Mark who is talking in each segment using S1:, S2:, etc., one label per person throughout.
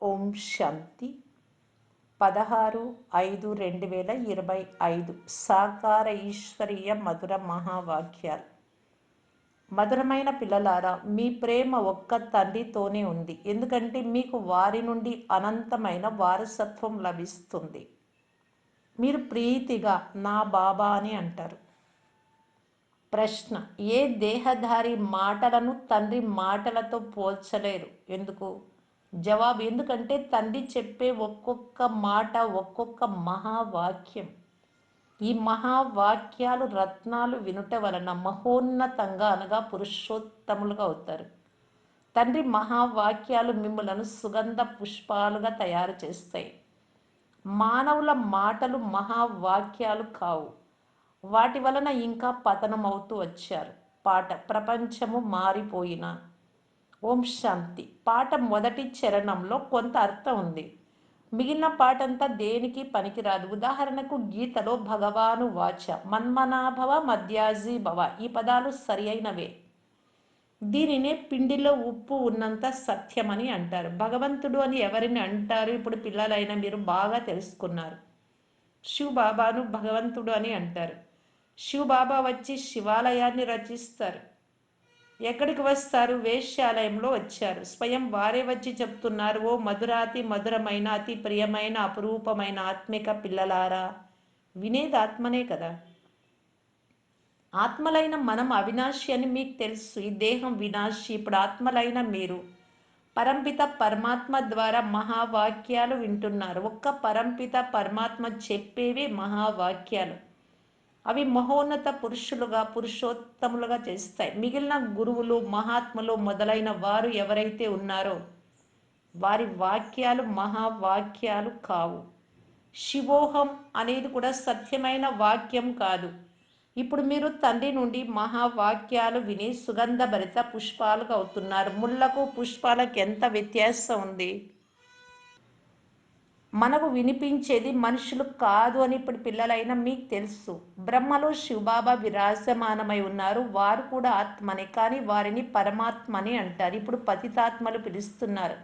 S1: ఓం శాంతి 16/5/2025 సాకార ఈశ్వరీయ మధుర మహావాక్యాలు. మధురమైన పిల్లలారా, మీ ప్రేమ ఒక్క తండ్రితోనే ఉంది. ఎందుకంటే మీకు వారి నుండి అనంతమైన వారసత్వం లభిస్తుంది. మీరు ప్రీతిగా నా బాబా అని అంటారు. ప్రశ్న: ఏ దేహధారి మాటలను తండ్రి మాటలతో పోల్చలేరు? ఎందుకు? జవాబు: ఎందుకంటే తండ్రి చెప్పే ఒక్కొక్క మాట ఒక్కొక్క మహావాక్యం. ఈ మహావాక్యాలు రత్నాలు వినుట వలన మహోన్నతంగా అనగా పురుషోత్తములుగా అవుతారు. తండ్రి మహావాక్యాలు మిమ్మలను సుగంధ పుష్పాలుగా తయారు చేస్తాయి. మానవుల మాటలు మహావాక్యాలు కావు. వాటి వలన ఇంకా పతనం అవుతూ వచ్చారు. పాట: ప్రపంచము మారిపోయిన. ఓం శాంతి. పాట మొదటి చరణంలో కొంత అర్థం ఉంది. మిగిలిన పాటంతా దేనికి పనికిరాదు. ఉదాహరణకు గీతలో భగవాను వాచ మన్మనాభవ మధ్యాజీ భవ, ఈ పదాలు సరి అయినవే. దీనినే పిండిలో ఉప్పు ఉన్నంత సత్యమని అంటారు. భగవంతుడు అని ఎవరిని అంటారు? ఇప్పుడు పిల్లలైన మీరు బాగా తెలుసుకున్నారు. శివ్ బాబాను భగవంతుడు అని అంటారు. శివ్ బాబా వచ్చి శివాలయాన్ని రచిస్తారు. ఎక్కడికి వస్తారు? వేశ్యాలయంలో వచ్చారు. స్వయం వారే వచ్చి చెప్తున్నారు, ఓ మధురాతి మధురమైన అతి ప్రియమైన అపురూపమైన ఆత్మిక పిల్లలారా. వినేది ఆత్మనే కదా. ఆత్మలైన మనం అవినాశి అని మీకు తెలుసు. ఈ దేహం వినాశి. ఇప్పుడు ఆత్మలైన మీరు పరంపిత పరమాత్మ ద్వారా మహావాక్యాలు వింటున్నారు. ఒక్క పరంపిత పరమాత్మ చెప్పేవి మహావాక్యాలు. అవి మహోన్నత పురుషులుగా పురుషోత్తములుగా చేస్తాయి. మిగిలిన గురువులు మహాత్ములు మొదలైన వారు ఎవరైతే ఉన్నారో వారి వాక్యాలు మహావాక్యాలు కావు. శివోహం అనేది కూడా సత్యమైన వాక్యం కాదు. ఇప్పుడు మీరు తండ్రి నుండి మహావాక్యాలు విని సుగంధభరిత పుష్పాలుగా అవుతున్నారు. ముళ్ళకు పుష్పాలకు ఎంత వ్యత్యాసం ఉంది? మనకు వినిపించేది మనుషులు కాదు అని ఇప్పుడు పిల్లలైనా మీకు తెలుసు. బ్రహ్మలో శివబాబా విరాజమానమై ఉన్నారు. వారు కూడా ఆత్మనే, కానీ వారిని పరమాత్మని అంటారు. ఇప్పుడు పతితాత్మలు పిలుస్తున్నారు,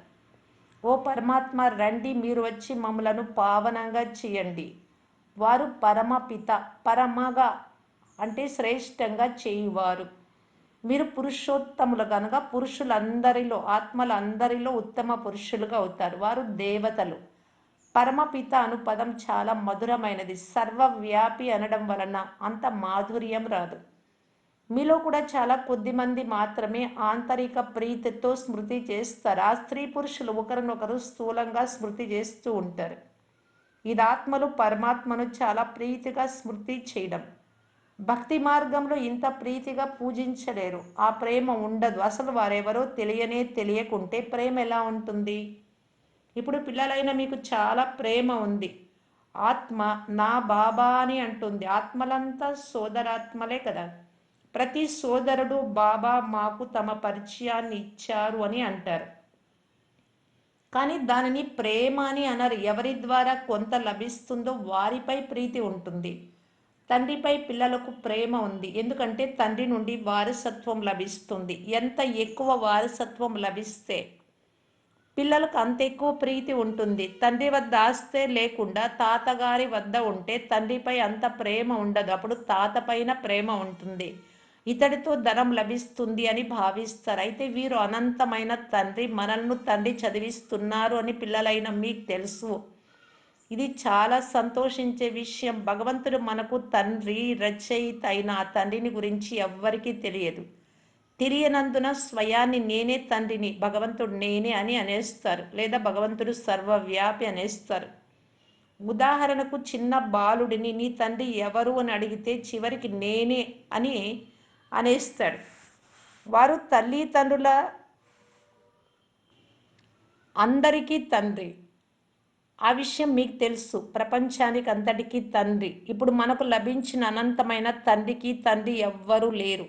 S1: ఓ పరమాత్మ రండి, మీరు వచ్చి మమ్మలను పావనంగా చేయండి. వారు పరమపిత, పరమగా అంటే శ్రేష్టంగా చేయువారు. మీరు పురుషోత్తములు కనుక పురుషులందరిలో ఆత్మలందరిలో ఉత్తమ పురుషులుగా అవుతారు. వారు దేవతలు. పరమపిత అను పదం చాలా మధురమైనది. సర్వవ్యాపి అనడం వలన అంత మాధుర్యం రాదు. మీలో కూడా చాలా కొద్ది మంది మాత్రమే ఆంతరిక ప్రీతితో స్మృతి చేస్తారు. ఆ స్త్రీ పురుషులు ఒకరినొకరు స్థూలంగా స్మృతి చేస్తూ ఉంటారు. ఇది ఆత్మలు పరమాత్మను చాలా ప్రీతిగా స్మృతి చేయడం. భక్తి మార్గంలో ఇంత ప్రీతిగా పూజించలేరు. ఆ ప్రేమ ఉండదు. అసలు వారెవరో తెలియకుంటే ప్రేమ ఎలా ఉంటుంది? ఇప్పుడు పిల్లలైన మీకు చాలా ప్రేమ ఉంది. ఆత్మ నా బాబా అని అంటుంది. ఆత్మలంతా సోదరాత్మలే కదా. ప్రతి సోదరుడు బాబా మాకు తమ పరిచయాన్ని ఇచ్చారు అని అంటారు. కానీ దానిని ప్రేమ అని అనరు. ఎవరి ద్వారా కొంత లభిస్తుందో వారిపై ప్రీతి ఉంటుంది. తండ్రిపై పిల్లలకు ప్రేమ ఉంది. ఎందుకంటే తండ్రి నుండి వారసత్వం లభిస్తుంది. ఎంత ఎక్కువ వారసత్వం లభిస్తే పిల్లలకు అంత ఎక్కువ ప్రీతి ఉంటుంది. తండ్రి వద్ద ఆస్తే లేకుండా తాతగారి వద్ద ఉంటే తండ్రిపై అంత ప్రేమ ఉండదు. అప్పుడు తాత పైన ప్రేమ ఉంటుంది. ఇతడితో ధనం లభిస్తుంది అని భావిస్తారు. అయితే వీరు అనంతమైన తండ్రి, మనల్ని తండ్రి చదివిస్తున్నారు అని పిల్లలైన మీకు తెలుసు. ఇది చాలా సంతోషించే విషయం. భగవంతుడు మనకు తండ్రి, రచయిత అయిన ఆ తండ్రిని గురించి ఎవ్వరికీ తెలియదు. తెలియనందున స్వయాన్ని నేనే తండ్రిని, భగవంతుడు నేనే అని అనేస్తారు. లేదా భగవంతుడు సర్వవ్యాపి అనేస్తారు. ఉదాహరణకు చిన్న బాలుడిని నీ తండ్రి ఎవరు అని అడిగితే చివరికి నేనే అని అనేస్తాడు. వారు తల్లిదండ్రుల అందరికీ తండ్రి. ఆ విషయం మీకు తెలుసు. ప్రపంచానికి అంతటికీ తండ్రి. ఇప్పుడు మనకు లభించిన అనంతమైన తండ్రికి తండ్రి ఎవ్వరూ లేరు.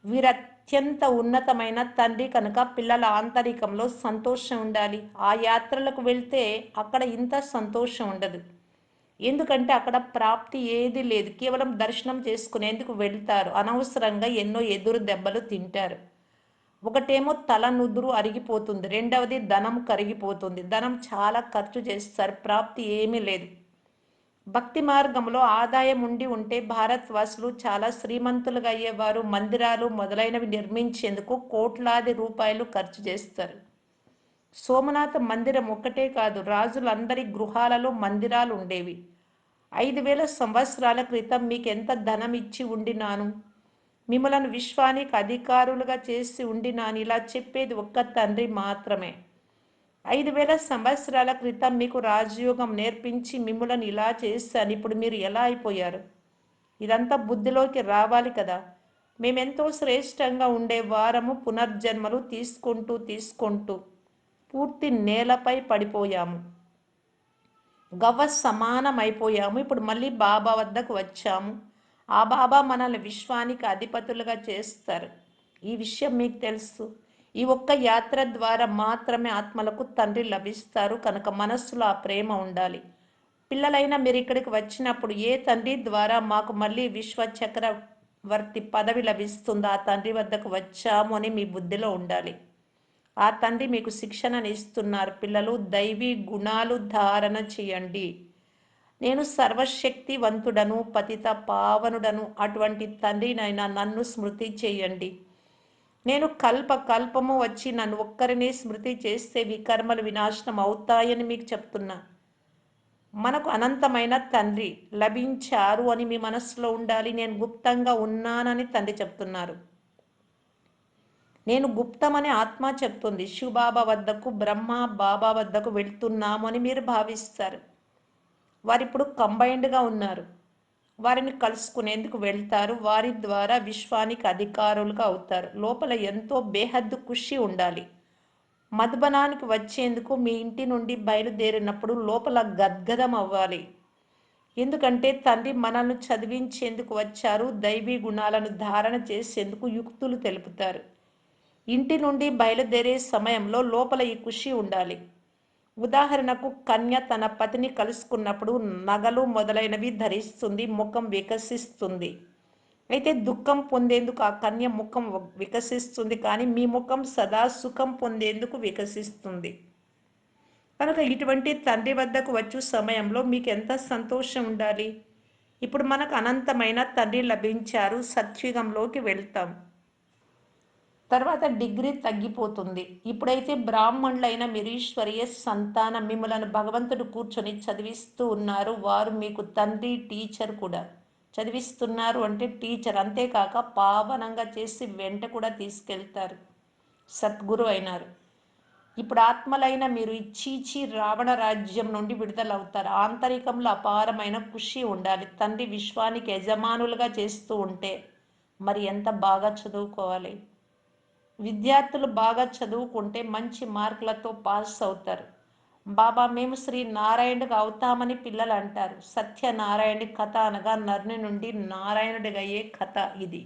S1: వీరు అత్యంత ఉన్నతమైన తండ్రి కనుక పిల్లల ఆంతరికంలో సంతోషం ఉండాలి. ఆ యాత్రలకు వెళ్తే అక్కడ ఇంత సంతోషం ఉండదు. ఎందుకంటే అక్కడ ప్రాప్తి ఏది లేదు. కేవలం దర్శనం చేసుకునేందుకు వెళ్తారు. అనవసరంగా ఎన్నో ఎదురు దెబ్బలు తింటారు. ఒకటేమో తల నుదురు అరిగిపోతుంది, రెండవది ధనం కరిగిపోతుంది. ధనం చాలా ఖర్చు చేస్తారు, ప్రాప్తి ఏమీ లేదు. భక్తి మార్గంలో ఆదాయం ఉండి ఉంటే భారతవాసులు చాలా శ్రీమంతులుగా అయ్యేవారు. మందిరాలు మొదలైనవి నిర్మించేందుకు కోట్లాది రూపాయలు ఖర్చు చేస్తారు. సోమనాథ మందిరం ఒక్కటే కాదు, రాజులందరి గృహాలలో మందిరాలు ఉండేవి. 5,000 సంవత్సరాల క్రితం మీకెంత ధనం ఇచ్చి ఉండినాను, మిమ్మలను విశ్వానికి అధికారులుగా చేసి ఉండినాను. ఇలా చెప్పేది ఒక్క తండ్రి మాత్రమే. 5,000 సంవత్సరాల క్రితం మీకు రాజయోగం నేర్పించి మిమ్మలను ఇలా చేశాను, ఇప్పుడు మీరు ఎలా అయిపోయారు? ఇదంతా బుద్ధిలోకి రావాలి కదా. మేమెంతో శ్రేష్టంగా ఉండే వారము, పునర్జన్మలు తీసుకుంటూ తీసుకుంటూ పూర్తి నేలపై పడిపోయాము, గవ్వ సమానమైపోయాము. ఇప్పుడు మళ్ళీ బాబా వద్దకు వచ్చాము. ఆ బాబా మనల్ని విశ్వానికి అధిపతులుగా చేస్తారు. ఈ విషయం మీకు తెలుసు. ఈ ఒక్క యాత్ర ద్వారా మాత్రమే ఆత్మలకు తండ్రి లభిస్తారు. కనుక మనస్సులో ఆ ప్రేమ ఉండాలి. పిల్లలైనా మీరు ఇక్కడికి వచ్చినప్పుడు ఏ తండ్రి ద్వారా మాకు మళ్ళీ విశ్వ చక్రవర్తి పదవి లభిస్తుందో ఆ తండ్రి వద్దకు వచ్చాము అని మీ బుద్ధిలో ఉండాలి. ఆ తండ్రి మీకు శిక్షణను ఇస్తున్నారు. పిల్లలు, దైవీ గుణాలు ధారణ చేయండి. నేను సర్వశక్తివంతుడను, పతిత పావనుడను. అటువంటి తండ్రినైనా నన్ను స్మృతి చేయండి. నేను కల్ప కల్పము వచ్చి నన్ను ఒక్కరిని స్మృతి చేస్తే వికర్మలు వినాశనం అవుతాయని మీకు చెప్తున్నా. మనకు అనంతమైన తండ్రి లభించారు అని మీ మనస్సులో ఉండాలి. నేను గుప్తంగా ఉన్నానని తండ్రి చెప్తున్నారు. నేను గుప్తమని ఆత్మ చెప్తుంది. శివబాబా వద్దకు, బ్రహ్మ బాబా వద్దకు వెళ్తున్నాము అని మీరు భావిస్తారు. వారిప్పుడు కంబైన్డ్గా ఉన్నారు. వారిని కలుసుకునేందుకు వెళ్తారు. వారి ద్వారా విశ్వానికి అధికారులుగా అవుతారు. లోపల ఎంతో బేహద్దు ఖుషి ఉండాలి. మధుబనానికి వచ్చేందుకు మీ ఇంటి నుండి బయలుదేరినప్పుడు లోపల గద్గదం అవ్వాలి. ఎందుకంటే తండ్రి మనల్ని చదివించేందుకు వచ్చారు. దైవీ గుణాలను ధారణ చేసేందుకు యుక్తులు తెలుపుతారు. ఇంటి నుండి బయలుదేరే సమయంలో లోపల ఈ ఖుషి ఉండాలి. ఉదాహరణకు కన్య తన పతిని కలుసుకున్నప్పుడు నగలు మొదలైనవి ధరిస్తుంది, ముఖం వికసిస్తుంది. అయితే దుఃఖం పొందేందుకు ఆ కన్య ముఖం వికసిస్తుంది, కానీ మీ ముఖం సదా సుఖం పొందేందుకు వికసిస్తుంది. కనుక ఇటువంటి తండ్రి వద్దకు వచ్చు సమయంలో మీకు ఎంత సంతోషం ఉండాలి. ఇప్పుడు మనకు అనంతమైన తండ్రి లభించారు. సత్యుగంలోకి వెళ్తాం. తర్వాత డిగ్రీ తగ్గిపోతుంది. ఇప్పుడైతే బ్రాహ్మణులైన మీరు ఈశ్వరీయ సంతానం, మిమ్మలను భగవంతుడు కూర్చొని చదివిస్తూ ఉన్నారు. వారు మీకు తండ్రి, టీచర్ కూడా. చదివిస్తున్నారు అంటే టీచర్. అంతేకాక పావనంగా చేసి వెంట కూడా తీసుకెళ్తారు. సద్గురు అయినారు. ఇప్పుడు ఆత్మలైన మీరు ఈ చీచి రావణ రాజ్యం నుండి విడుదలవుతారు. ఆంతరికంలో అపారమైన ఖుషి ఉండాలి. తండ్రి విశ్వానికి యజమానులుగా చేస్తూ ఉంటే మరి ఎంత బాగా చదువుకోవాలి. విద్యార్థులు బాగా చదువుకుంటే మంచి మార్కులతో పాస్ అవుతారు. బాబా మేము శ్రీ నారాయణుడిగా అవుతామని పిల్లలు అంటారు. సత్యనారాయణుడి కథ అనగా నరుని నుండి నారాయణుడిగా అయ్యే కథ ఇది.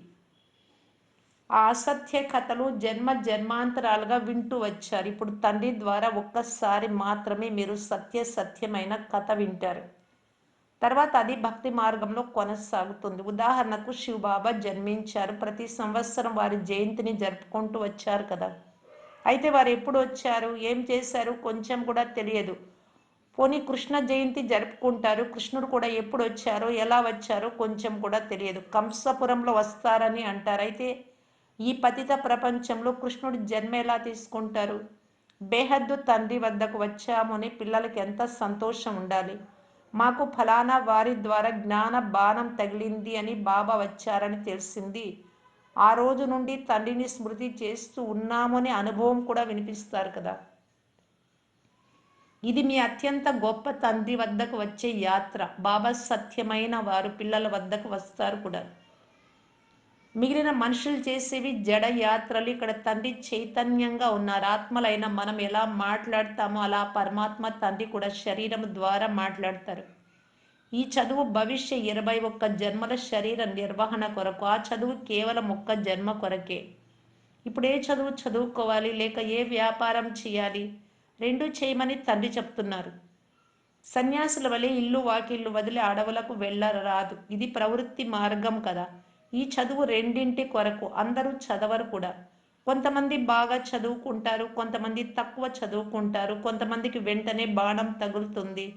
S1: ఆ అసత్య కథలు జన్మ జన్మాంతరాలుగా వింటూ వచ్చారు. ఇప్పుడు తండ్రి ద్వారా ఒక్కసారి మాత్రమే మీరు సత్యమైన కథ వింటారు. తర్వాత అది భక్తి మార్గంలో కొనసాగుతుంది. ఉదాహరణకు శివబాబా జన్మించారు. ప్రతి సంవత్సరం వారి జయంతిని జరుపుకుంటూ వచ్చారు కదా. అయితే వారు ఎప్పుడు వచ్చారు, ఏం చేశారు కొంచెం కూడా తెలియదు. పోనీ కృష్ణ జయంతి జరుపుకుంటారు. కృష్ణుడు కూడా ఎప్పుడు వచ్చారో, ఎలా వచ్చారో కొంచెం కూడా తెలియదు. కంసపురంలో వస్తారని అంటారు. అయితే ఈ పతిత ప్రపంచంలో కృష్ణుడు జన్మ ఎలా తీసుకుంటారు? బేహద్దు తండ్రి వద్దకు వచ్చామని పిల్లలకి ఎంత సంతోషం ఉండాలి. మాకు ఫలానా వారి ద్వారా జ్ఞాన బాణం తగిలింది అని బాబా వచ్చారని తెలిసింది. ఆ రోజు నుండి తండ్రిని స్మృతి చేస్తూ ఉన్నామని అనుభవం కూడా వినిపిస్తారు కదా. ఇది మీ అత్యంత గొప్ప తండ్రి వద్దకు వచ్చే యాత్ర. బాబా సత్యమైన వారు పిల్లల వద్దకు వస్తారు కూడా. మిగిలిన మనుషులు చేసేవి జడ యాత్రలు. ఇక్కడ తండ్రి చైతన్యంగా ఉన్నారు. ఆత్మలైన మనం ఎలా మాట్లాడతామో అలా పరమాత్మ తండ్రి కూడా శరీరం ద్వారా మాట్లాడతారు. ఈ చదువు భవిష్య 21 జన్మల శరీర నిర్వహణ కొరకు. ఆ చదువు కేవలం ఒక్క జన్మ కొరకే. ఇప్పుడు ఏ చదువు చదువుకోవాలి, లేక ఏ వ్యాపారం చేయాలి, రెండు చేయమని తండ్రి చెప్తున్నారు. సన్యాసుల వలె ఇల్లు వాకిళ్ళు వదిలి అడవులకు వెళ్ళరాదు. ఇది ప్రవృత్తి మార్గం కదా. ఈ చదువు రెండింటి కొరకు. అందరూ చదవరు కూడా. కొంతమంది బాగా చదువుకుంటారు, కొంతమంది తక్కువ చదువుకుంటారు, కొంతమందికి వెంటనే బాణం తగులుతుంది,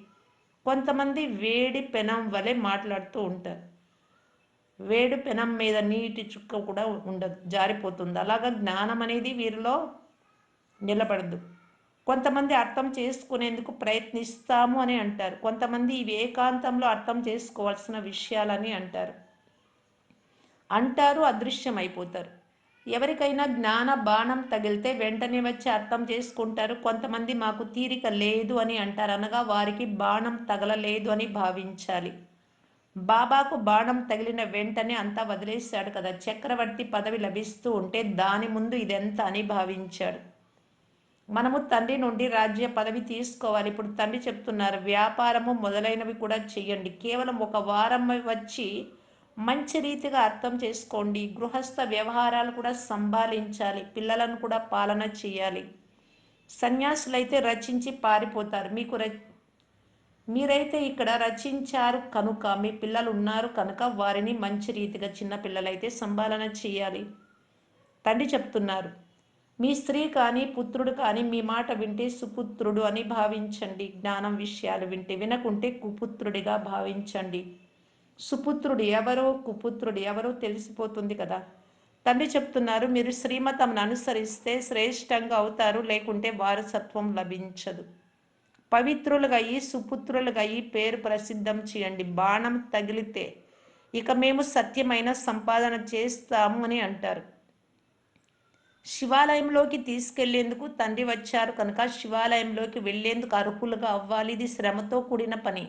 S1: కొంతమంది వేడి పెనం వలె మాట్లాడుతూ ఉంటారు. వేడి పెనం మీద నీటి చుక్క కూడా ఉండదు, జారిపోతుంది. అలాగా జ్ఞానం అనేది వీరిలో నిలబడదు. కొంతమంది అర్థం చేసుకునేందుకు ప్రయత్నిస్తాము అని అంటారు, కొంతమంది ఇవి ఏకాంతంలో అర్థం చేసుకోవాల్సిన విషయాలని అంటారు అదృశ్యమైపోతారు. ఎవరికైనా జ్ఞాన బాణం తగిలితే వెంటనే వచ్చి అర్థం చేసుకుంటారు. కొంతమంది మాకు తీరిక లేదు అని అంటారు, అనగా వారికి బాణం తగలలేదు అని భావించాలి. బాబాకు బాణం తగిలిన వెంటనే అంతా వదిలేశాడు కదా, చక్రవర్తి పదవి లభిస్తూ ఉంటే దాని ముందు ఇదెంత అని భావించాడు. మనము తండ్రి నుండి రాజ్య పదవి తీసుకోవాలి. ఇప్పుడు తండ్రి చెప్తున్నారు, వ్యాపారము మొదలైనవి కూడా చెయ్యండి. కేవలం ఒక వారం వచ్చి మంచి రీతిగా అర్థం చేసుకోండి. గృహస్థ వ్యవహారాలు కూడా సంభాళించాలి, పిల్లలను కూడా పాలన చేయాలి. సన్యాసులైతే రచించి పారిపోతారు. మీరైతే ఇక్కడ రచించారు కనుక, మీ పిల్లలు ఉన్నారు కనుక వారిని మంచి రీతిగా, చిన్న పిల్లలైతే సంభాలన చేయాలి. తండ్రి చెప్తున్నారు, మీ స్త్రీ కానీ పుత్రుడు కానీ మీ మాట వింటే సుపుత్రుడు అని భావించండి. జ్ఞానం విషయాలు వింటే, వినకుంటే కుపుత్రుడిగా భావించండి. సుపుత్రుడు ఎవరో కుపుత్రుడు ఎవరో తెలిసిపోతుంది కదా. తండ్రి చెప్తున్నారు, మీరు శ్రీమతంను అనుసరిస్తే శ్రేష్టంగా అవుతారు, లేకుంటే వారసత్వం లభించదు. పవిత్రులుగా అయ్యి సుపుత్రులుగా అయ్యి పేరు ప్రసిద్ధం చేయండి. బాణం తగిలితే ఇక మేము సత్యమైన సంపాదన చేస్తాము అని అంటారు. శివాలయంలోకి తీసుకెళ్లేందుకు తండ్రి వచ్చారు కనుక శివాలయంలోకి వెళ్లేందుకు అర్హులుగా అవ్వాలి. ఇది శ్రమతో కూడిన పని.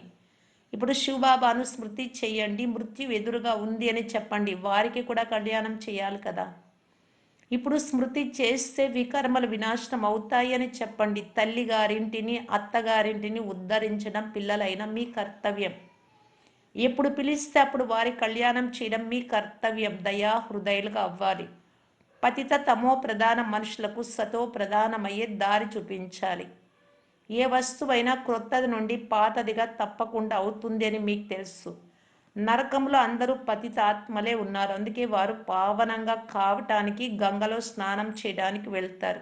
S1: ఇప్పుడు శివబాబాను స్మృతి చెయ్యండి. మృత్యు ఎదురుగా ఉంది అని చెప్పండి, వారికి కూడా కళ్యాణం చేయాలి కదా. ఇప్పుడు స్మృతి చేస్తే వికర్మలు వినాశనం అవుతాయి అని చెప్పండి. తల్లిగారింటిని అత్తగారింటిని ఉద్ధరించడం పిల్లలైన మీ కర్తవ్యం. ఎప్పుడు పిలిస్తే అప్పుడు వారి కళ్యాణం చేయడం మీ కర్తవ్యం. దయా హృదయులుగా అవ్వాలి. పతిత తమో ప్రధాన మనుషులకు సతో ప్రధానమయ్యే దారి చూపించాలి. ఏ వస్తువైనా క్రొత్తది నుండి పాతదిగా తప్పకుండా అవుతుంది అని మీకు తెలుసు. నరకంలో అందరూ పతిత ఆత్మలే ఉన్నారు, అందుకే వారు పావనంగా కావటానికి గంగలో స్నానం చేయడానికి వెళ్తారు.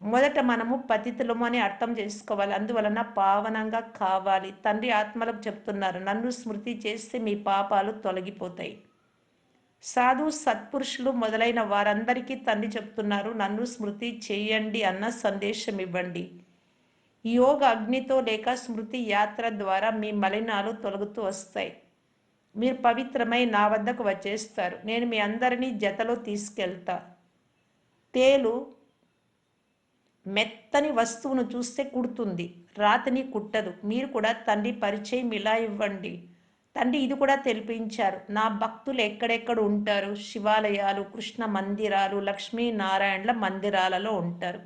S1: మొదట మనము పతితులము అని అర్థం చేసుకోవాలి, అందువలన పావనంగా కావాలి. తండ్రి ఆత్మలకు చెప్తున్నారు, నన్ను స్మృతి చేస్తే మీ పాపాలు తొలగిపోతాయి. సాధు సత్పురుషులు మొదలైన వారందరికీ తండ్రి చెప్తున్నారు, నన్ను స్మృతి చేయండి అన్న సందేశం ఇవ్వండి. యోగ అగ్నితో లేక స్మృతి యాత్ర ద్వారా మీ మలినాలు తొలగుతూ వస్తాయి. మీరు పవిత్రమై నా వద్దకు వచ్చేస్తారు. నేను మీ అందరినీ జతలో తీసుకెళ్తా. తేలు మెత్తని వస్తువును చూస్తే కుడుతుంది, రాతిని కుట్టదు. మీరు కూడా తండ్రి పరిచయం ఇలా ఇవ్వండి. తండ్రి ఇది కూడా తెలిపించారు, నా భక్తులు ఎక్కడెక్కడ ఉంటారు. శివాలయాలు, కృష్ణ మందిరాలు, లక్ష్మీనారాయణల మందిరాలలో ఉంటారు.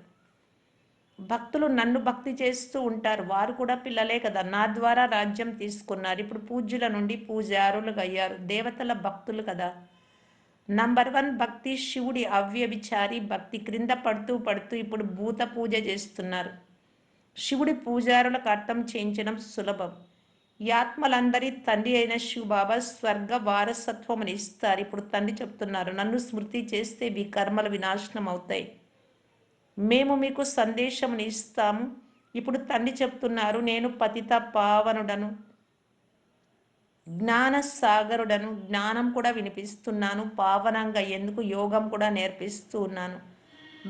S1: భక్తులు నన్ను భక్తి చేస్తూ ఉంటారు, వారు కూడా పిల్లలే కదా, నా ద్వారా రాజ్యం తీసుకున్నారు. ఇప్పుడు పూజ్యుల నుండి పూజారులుగా అయ్యారు, దేవతల భక్తులు కదా. నంబర్ 1 భక్తి శివుడి అవ్యభిచారి భక్తి. క్రింద పడుతూ పడుతూ ఇప్పుడు భూత పూజ చేస్తున్నారు. శివుడి పూజారులకు అర్థం చేయించడం సులభం. ఈ ఆత్మలందరి తండ్రి అయిన శివబాబా స్వర్గ వారసత్వం ఇస్తారు. ఇప్పుడు తండ్రి చెప్తున్నారు, నన్ను స్మృతి చేస్తే మీ కర్మలు వినాశనం అవుతాయి. మేము మీకు సందేశం ఇస్తాము. ఇప్పుడు తండ్రి చెప్తున్నారు, నేను పతిత పావనుడను, జ్ఞాన సాగరుడను. జ్ఞానం కూడా వినిపిస్తున్నాను, పావనంగా ఎందుకు యోగం కూడా నేర్పిస్తూ ఉన్నాను.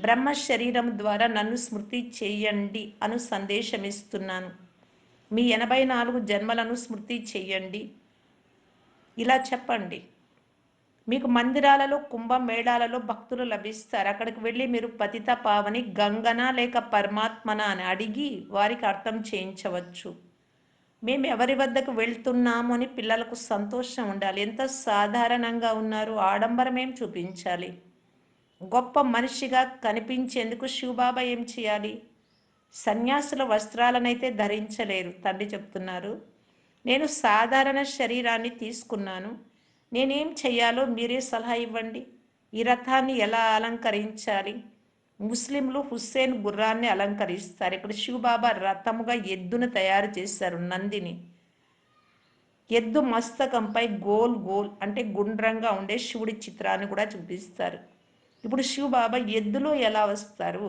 S1: బ్రహ్మ శరీరం ద్వారా నన్ను స్మృతి చేయండి అను సందేశం ఇస్తున్నాను. మీ 84 జన్మలను స్మృతి చెయ్యండి, ఇలా చెప్పండి. మీకు మందిరాలలో కుంభమేళాలలో భక్తులు లభిస్తారు. అక్కడికి వెళ్ళి మీరు పతిత పావని గంగనా లేక పరమాత్మన అని అడిగి వారికి అర్థం చేయించవచ్చు. మేము ఎవరి వద్దకు వెళ్తున్నాము అని పిల్లలకు సంతోషం ఉండాలి. ఎంత సాధారణంగా ఉన్నారు, ఆడంబరం ఏం చూపించాలి. గొప్ప మనిషిగా కనిపించేందుకు శివబాబా ఏం చేయాలి. సన్యాసుల వస్త్రాలనైతే ధరించలేరు. తండ్రి చెప్తున్నారు, నేను సాధారణ శరీరాన్ని తీసుకున్నాను, నేనేం చెయ్యాలో మీరే సలహా ఇవ్వండి. ఈ రథాన్ని ఎలా అలంకరించాలి. ముస్లింలు హుస్సేన్ గుర్రాన్ని అలంకరిస్తారు. ఇప్పుడు శివబాబా రథముగా ఎద్దును తయారు చేశారు, నందిని. ఎద్దు మస్తకంపై గోల్ గోల్ అంటే గుండ్రంగా ఉండే శివుడి చిత్రాన్ని కూడా చూపిస్తారు. ఇప్పుడు శివబాబా ఎద్దులో ఎలా వస్తారు?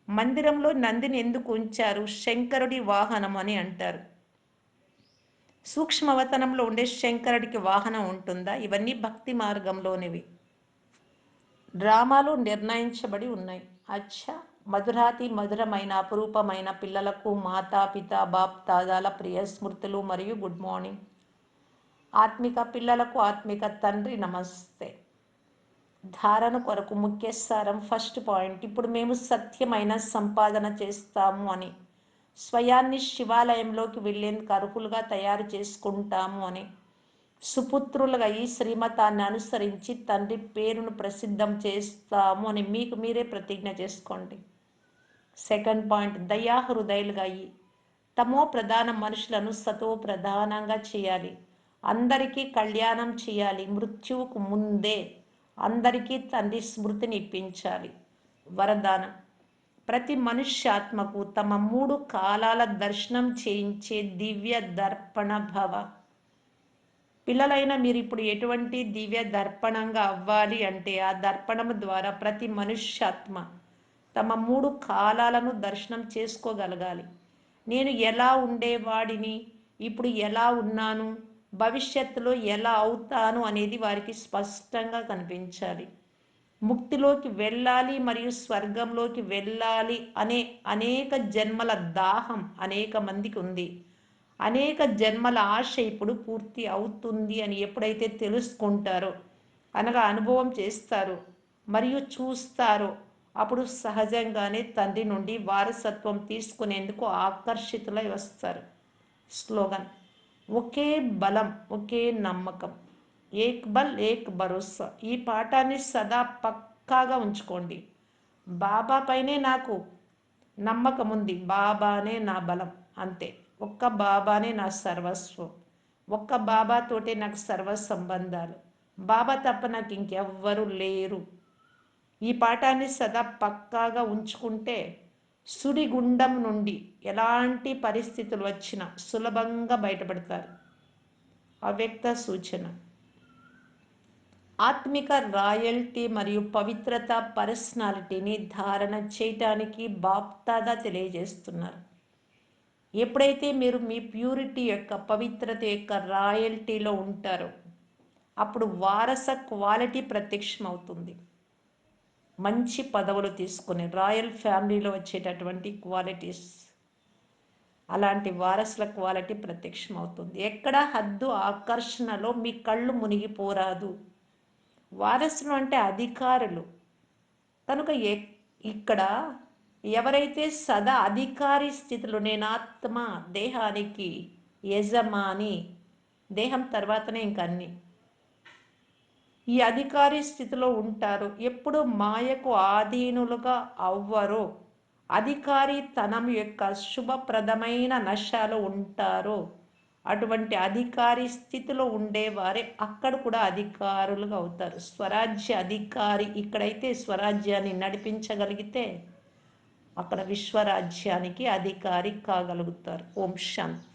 S1: మందిరంలో నందిని ఎందుకు ఉంచారు? శంకరుడి వాహనం అని అంటారు. సూక్ష్మవతనంలో ఉండే శంకరుడికి వాహనం ఉంటుందా? ఇవన్నీ భక్తి మార్గంలోనివి. డ్రామాలు నిర్ణయించబడి ఉన్నాయి. అచ్చా, మధురాతి మధురమైన అపురూపమైన పిల్లలకు మాతా పిత బాప్ దాదాల ప్రియ స్మృతులు మరియు గుడ్ మార్నింగ్. ఆత్మిక పిల్లలకు ఆత్మిక తండ్రి నమస్తే. ధారణ కొరకు ముఖ్య సారం ఫస్ట్ పాయింట్. ఇప్పుడు మేము సత్యమైన సంపాదన చేస్తాము అని, స్వయాన్ని శివాలయంలోకి వెళ్ళేందుకు అర్హులుగా తయారు చేసుకుంటాము అని, సుపుత్రులుగా ఈ శ్రీమతాన్ని అనుసరించి తండ్రి పేరును ప్రసిద్ధం చేస్తాము అని మీకు మీరే ప్రతిజ్ఞ చేసుకోండి. సెకండ్ పాయింట్, దయా హృదయులుగా అయ్యి తమో ప్రధాన మనుషులను సతో ప్రధానంగా చేయాలి. అందరికీ కళ్యాణం చేయాలి. మృత్యువుకు ముందే అందరికీ తండ్రి స్మృతిని ఇప్పించాలి. వరదానం, ప్రతి మనుష్యాత్మకు తమ 3 కాలాల దర్శనం చేయించే దివ్య దర్పణ భవ. పిల్లలైన మీరు ఇప్పుడు ఎటువంటి దివ్య దర్పణంగా అవ్వాలి అంటే, ఆ దర్పణం ద్వారా ప్రతి మనుష్యాత్మ తమ 3 కాలాలను దర్శనం చేసుకోగలగాలి. నేను ఎలా ఉండేవాడిని, ఇప్పుడు ఎలా ఉన్నాను, భవిష్యత్తులో ఎలా అవుతాను అనేది వారికి స్పష్టంగా కనిపించాలి. ముక్తిలోకి వెళ్ళాలి మరియు స్వర్గంలోకి వెళ్ళాలి అనే అనేక జన్మల దాహం అనేక మందికి ఉంది. అనేక జన్మల ఆశ ఇప్పుడు పూర్తి అవుతుంది అని ఎప్పుడైతే తెలుసుకుంటారో, అనగా అనుభవం చేస్తారో మరియు చూస్తారో, అప్పుడు సహజంగానే తండ్రి నుండి వారసత్వం తీసుకునేందుకు ఆకర్షితులై వస్తారు. స్లోగన్, ఒకే బలం ఒకే నమ్మకం, ఏక్ బల్ ఏక్ భరోసా. ఈ పాఠాన్ని సదా పక్కాగా ఉంచుకోండి. బాబా పైనే నాకు నమ్మకం ఉంది, బాబానే నా బలం, అంతే. ఒక్క బాబానే నా సర్వస్వం, ఒక్క బాబాతోటే నాకు సర్వ సంబంధాలు, బాబా తప్ప నాకు ఇంకెవ్వరూ లేరు. ఈ పాఠాన్ని సదా పక్కాగా ఉంచుకుంటే సుడిగుండం నుండి ఎలాంటి పరిస్థితులు వచ్చినా సులభంగా బయటపడతారు. అవ్యక్త సూచన, ఆత్మిక రాయల్టీ మరియు పవిత్రత పర్సనాలిటీని ధారణ చేయటానికి బాప్దాదా తెలియజేస్తున్నారు. ఎప్పుడైతే మీరు మీ ప్యూరిటీ యొక్క, పవిత్రత యొక్క రాయల్టీలో ఉంటారో, అప్పుడు వారస క్వాలిటీ ప్రత్యక్షమవుతుంది. మంచి పదవులు తీసుకుని రాయల్ ఫ్యామిలీలో వచ్చేటటువంటి క్వాలిటీస్, అలాంటి వారసుల క్వాలిటీ ప్రత్యక్షమవుతుంది. ఎక్కడ హద్దు ఆకర్షణలో మీ కళ్ళు మునిగిపోరాదు. వారసులు అంటే అధికారులు కనుక ఇక్కడ ఎవరైతే సదా అధికారి స్థితిలో, నేను ఆత్మ, దేహానికి యజమాని, దేహం తర్వాతనే ఇంకన్నీ, ఈ అధికారి స్థితిలో ఉంటారో, ఎప్పుడు మాయకు ఆధీనులుగా అవ్వరో, అధికారి తనం యొక్క శుభప్రదమైన నశలో ఉంటారో, అటువంటి అధికారి స్థితిలో ఉండేవారే అక్కడ కూడా అధికారులుగా అవుతారు. స్వరాజ్య అధికారి ఇక్కడైతే స్వరాజ్యాన్ని నడిపించగలిగితే, అక్కడ విశ్వరాజ్యానికి అధికారి కాగలుగుతారు. ఓం శాంతి.